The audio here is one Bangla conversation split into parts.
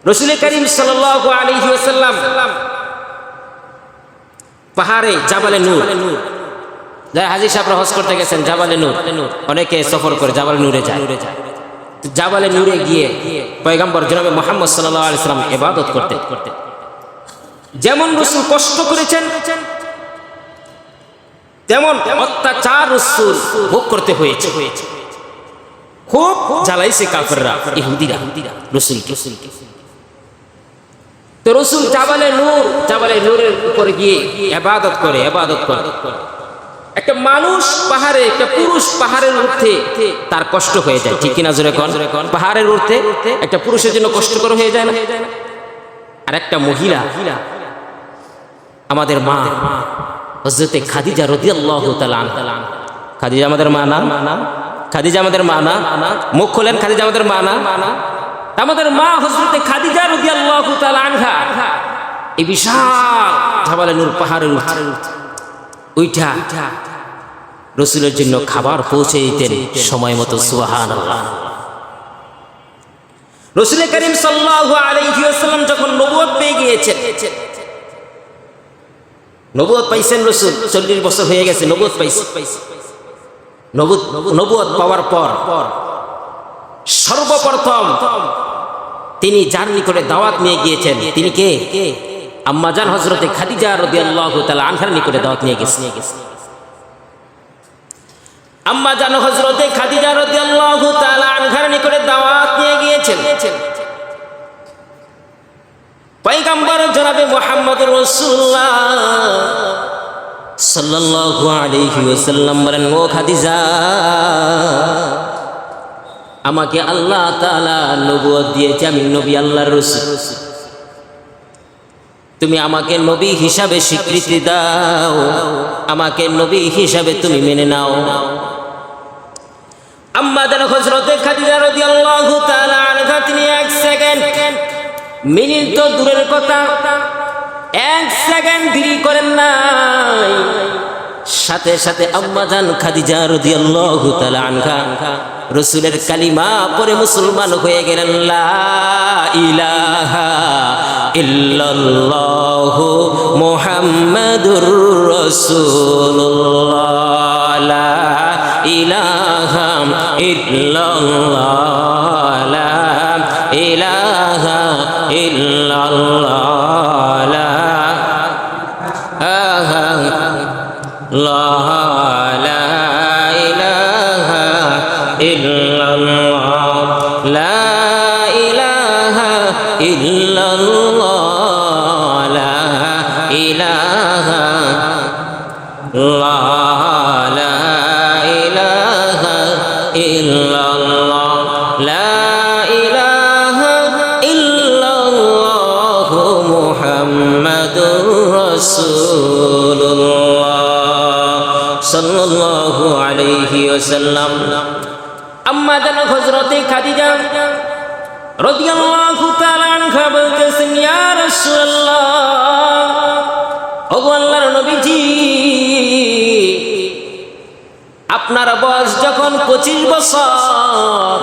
রাসূল করিম সাল্লাল্লাহু আলাইহি ওয়াসাল্লাম পাহাড়ে জাবালে নূর, যারা হাজী সাহেবরা হজ করতে গেছেন জাবালে নূর, অনেকে সফর করে জাবালে নূরে যায়। জাবালে নূরে গিয়ে পয়গম্বর জনাবে মুহাম্মদ সাল্লাল্লাহু আলাইহি ওয়াসাল্লাম ইবাদত করতে, যেমন রাসূল কষ্ট করেছেন তেমন অত্যাচার রাসূল ভোগ করতে হয়েছে। খুব জ্বালাইছে কাফেররা, ইহুদিরা রাসূলকে। তো রাসূল জাবালে নূরের উপরে গিয়ে ইবাদত করে। একটা মানুষ পাহাড়ে, একটা পুরুষ পাহাড়ের উঠতে তার কষ্ট হয়ে যায়, ঠিক কিনা জোরে কোন? পাহাড়ের উঠতে একটা পুরুষের জন্য কষ্টকর হয়ে যায় না? আর একটা মহিলা, আমাদের মা হযরতে খাদিজা রাদিয়াল্লাহু তাআলা আনহা। খাদিজা আমাদের মা না? খাদিজা আমাদের মা না? মুখ খোলেন, খাদিজা আমাদের মা না? আমাদের মা হযরতে খাদিজা রাদিয়াল্লাহু তাআলা আনহা এই বিশাল জাবালে নূর পাহাড়ের উঠা রাসূলের জন্য খাবার পৌঁছে দিতেন সময় মতো। সুবহানাল্লাহ। রাসূল করিম সাল্লাল্লাহু আলাইহি ওয়াসাল্লাম যখন নবুয়ত পেয়ে গিয়েছেন, নবুয়ত পাইছেন রাসূল, 40 বছর হয়ে গেছে নবুয়ত পাইছেন। নবুয়ত পাওয়ার পর সর্বপ্রথম তিনি যার নিকটে দাওয়াত নিয়ে গিয়েছেন, তিনি কে? আম্মাজান হযরতে খাদিজা রাদিয়াল্লাহু তাআলা আনহার নিকটে দাওয়াত নিয়ে গেছেন। আম্মাজান হযরতে খাদিজা রাদিয়াল্লাহু তাআলা আনহার নিকটে দাওয়াত নিয়ে গিয়েছেন। পয়গম্বর জনাবে মুহাম্মদুর রাসূলুল্লাহ সাল্লাল্লাহু আলাইহি ওয়াসাল্লাম বলেন, ও খাদিজা, আমাকে আল্লাহ তাআলা নবুয়ত দিয়েছে, আমি নবী, আল্লাহর রাসূল। তুমি আমাকে নবী হিসাবে স্বীকৃতি দাও, আমাকে নবী হিসাবে তুমি মেনে নাও। আম্মাজান হযরতে খাদিজা রাদিয়াল্লাহু তাআলা আনহা তিনি 1 সেকেন্ড, মিনিট তো দূরের কথা, 1 সেকেন্ড দেরি করেন নাই। সাথে সাথে আম্মাজান খাদিজা রাদিয়াল্লাহু তাআলা আনহা রাসূলের কালিমা পড়ে মুসলমান হয়ে গেলেন। লা ইলাহা ইল্লাল্লাহু মুহাম্মাদুর রাসূলুল্লাহ, লা ইলাহা ইল্লাল্লাহ, লা ইলাহা ইল্লাল্লাহ, লা ইলাহা ইল্লাল্লাহ, লা ইলাহা ইল্লাল্লাহ, লা ইলাহা ইল্লাল্লাহ, লা ইলাহা ইল্লাল্লাহ মুহাম্মাদুর রাসূলুল্লাহ সাল্লাল্লাহু আলাইহি ওয়াসাল্লাম। আম্মাজান হযরতে খাদিজা রাদিয়াল্লাহু তাআলা আনহা বলতেছেন, ইয়া রাসূলুল্লাহ, ওগো আল্লাহর নবীজি, আপনার বয়স যখন 25 বছর,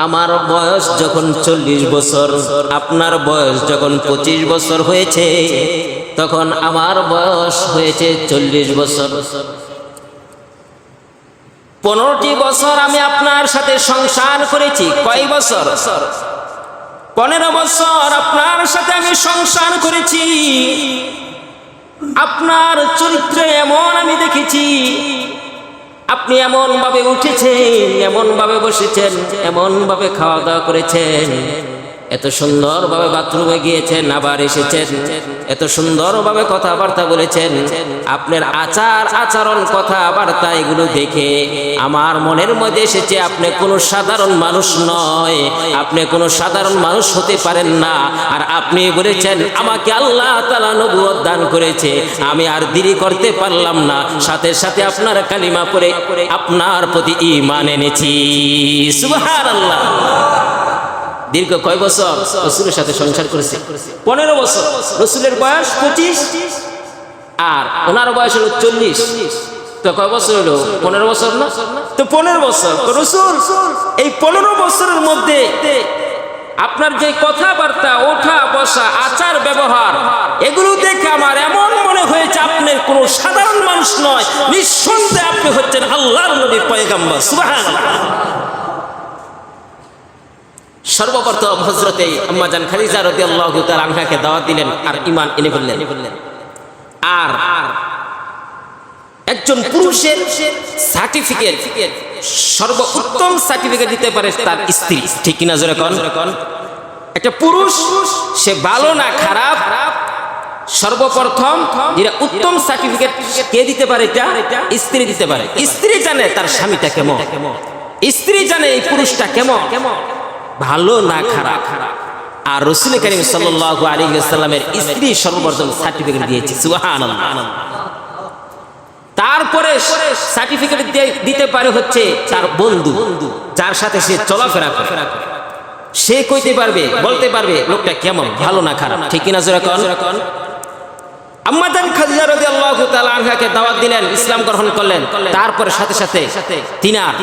আমার বয়স যখন 40 বছর, আপনার বয়স যখন 25 বছর হয়েছে, তখন আমার বয়স হয়েছে 40 বছর। 15টি বছর আমি আপনার সাথে সংসার করেছি। কয় বছর? 15 বছর আপনার সাথে আমি সংসার করেছি। আপনার চরিত্র এমন আমি দেখেছি, আপনি এমন ভাবে উঠেছেন, এমন ভাবে বসেছেন, এমন ভাবে খাওয়া দাওয়া করেছেন, এত সুন্দর ভাবে বাথরুমে গিয়েছেন, আবার এসেছেন, এত সুন্দর ভাবে কথাবার্তা বলেছেন। আপনার আচরণ কথাবার্তা এগুলো দেখে আমার মনের মধ্যে এসেছে আপনি কোনো সাধারণ মানুষ নয়, আপনি কোনো সাধারণ মানুষ হতে পারেন না। আর আপনি বলেছেন আমাকে আল্লাহ তাআলা নবুয়ত দান করেছে, আমি আর দেরি করতে পারলাম না, সাথে সাথে আপনার কালিমা পড়ে আপনার প্রতি ঈমান এনেছি। সুবহানাল্লাহ। দীর্ঘ কয় বছর রাসূলের সাথে সংসার করেছে? 15 বছর। রাসূলের বয়স 25 আর ওনার বয়স হলো 40। তো কয় বছর হলো? 15 বছর না? তো 15 বছর রাসূল এই 15 বছরের মধ্যে আপনার যে কথাবার্তা, ওঠা বসা, আচার ব্যবহার, এগুলো দেখে আমার এমন মনে হয়েছে আপনি কোনো সাধারণ মানুষ নয়, নিঃসন্দেহে আপনি হচ্ছেন আল্লাহর নবী পয়গম্বর। সুবহানাল্লাহ। সর্বপ্রথম হযরতে আম্মা জান খাদিজা রাদিয়াল্লাহু তাআলা আনহাকে দাওয়াত দিলেন আর ঈমান এনে বললেন। আর একজন পুরুষের সার্টিফিকেট, সর্বোত্তম সার্টিফিকেট দিতে পারে তার স্ত্রী, ঠিক কিনা জোরে কোন? একটা পুরুষ সে ভালো না খারাপ, সর্বপ্রথম যেটা উত্তম সার্টিফিকেট কে দিতে পারে? এটা স্ত্রী দিতে পারে। স্ত্রী জানে তার স্বামীটা কেমন, স্ত্রী জানে এই পুরুষটা কেমন, ভালো না খারাপ। আর রাসূল করিম সাল্লাল্লাহু আলাইহি ওয়াসাল্লামের স্ত্রী সর্বপ্রথম সার্টিফিকেট দিয়েছে। সুবহানাল্লাহ। তারপরে সার্টিফিকেট দিতে পারে হচ্ছে তার বন্ধু, যার সাথে সে চলাফেরা করে, সে কইতে পারবে, বলতে পারবে লোকটা কেমন, ভালো না খারাপ, ঠিক কিনা জোরে কোন? আম্মা জান খাদিজা রাদিয়াল্লাহু তাআলা আনহাকে দাওয়াত দিলেন, ইসলাম গ্রহণ করলেন। তারপরে সাথে সাথে তিনার